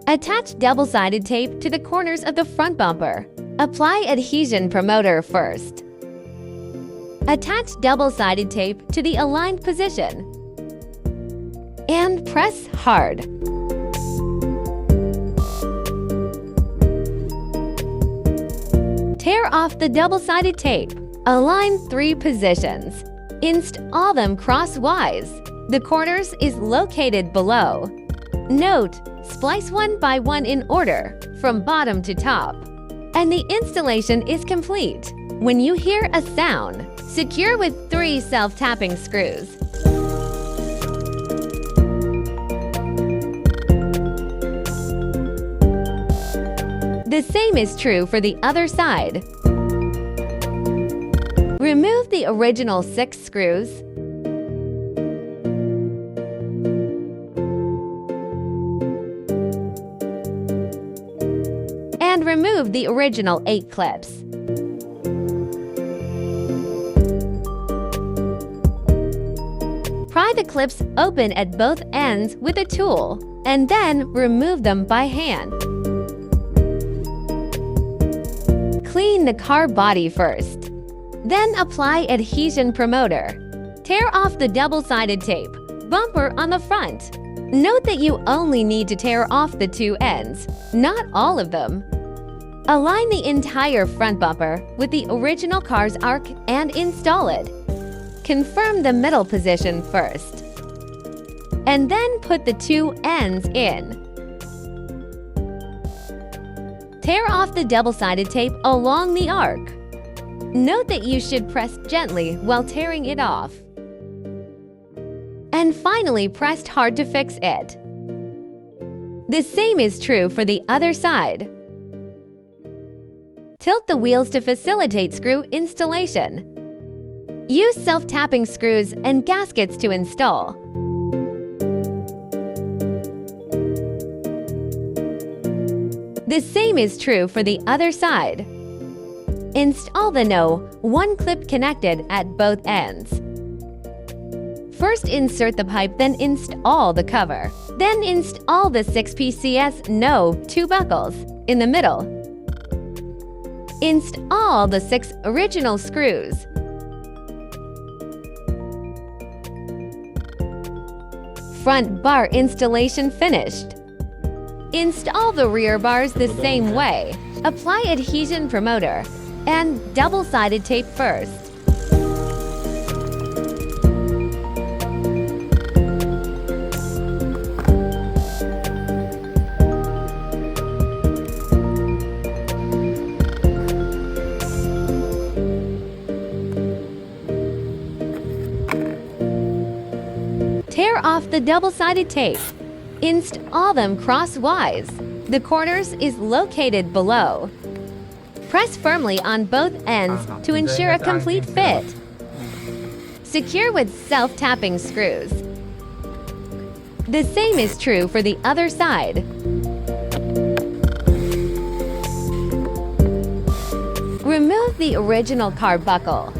Attach double-sided tape to the corners of the front bumper. Apply adhesion promoter first. Attach double-sided tape to the aligned position and press hard. Tear off the double-sided tape. Align 3 positions. Install them crosswise. The corners is located below. Note, splice 1 by 1 in order, from bottom to top. And the installation is complete. When you hear a sound, secure with 3 self-tapping screws. The same is true for the other side. Remove the original 6 screws. And remove the original 8 clips. Pry the clips open at both ends with a tool, and then remove them by hand. Clean the car body first. Then apply adhesion promoter. Tear off the double-sided tape, bumper on the front. Note that you only need to tear off the 2 ends, not all of them. Align the entire front bumper with the original car's arc and install it. Confirm the middle position first. And then put the 2 ends in. Tear off the double-sided tape along the arc. Note that you should press gently while tearing it off. And finally, press hard to fix it. The same is true for the other side. Tilt the wheels to facilitate screw installation. Use self-tapping screws and gaskets to install. The same is true for the other side. Install the No. 1 clip connected at both ends. First insert the pipe, then install the cover. Then install the 6 PCS No. 2 buckles in the middle. Install the 6 original screws. Front bar installation finished. Install the rear bars the same way. Apply adhesion promoter and double-sided tape first. Tear off the double-sided tape. Install them crosswise. The corners is located below. Press firmly on both ends to ensure a complete fit. Secure with self-tapping screws. The same is true for the other side. Remove the original car buckle.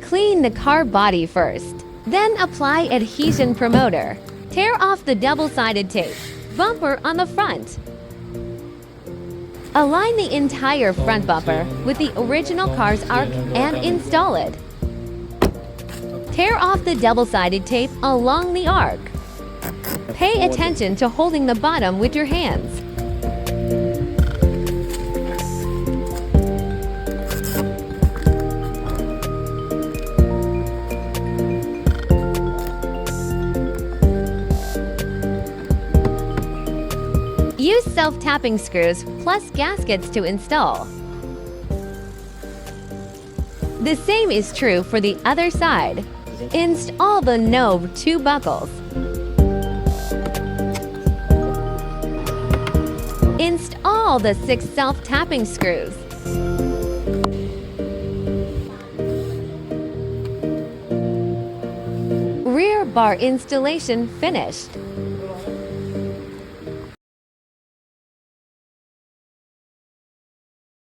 Clean the car body first. Then apply adhesion promoter. Tear off the double-sided tape, bumper on the front. Align the entire front bumper with the original car's arc and install it. Tear off the double-sided tape along the arc. Pay attention to holding the bottom with your hands. Use self-tapping screws plus gaskets to install. The same is true for the other side. Install the No. 2 buckles. Install the 6 self-tapping screws. Rear bar installation finished.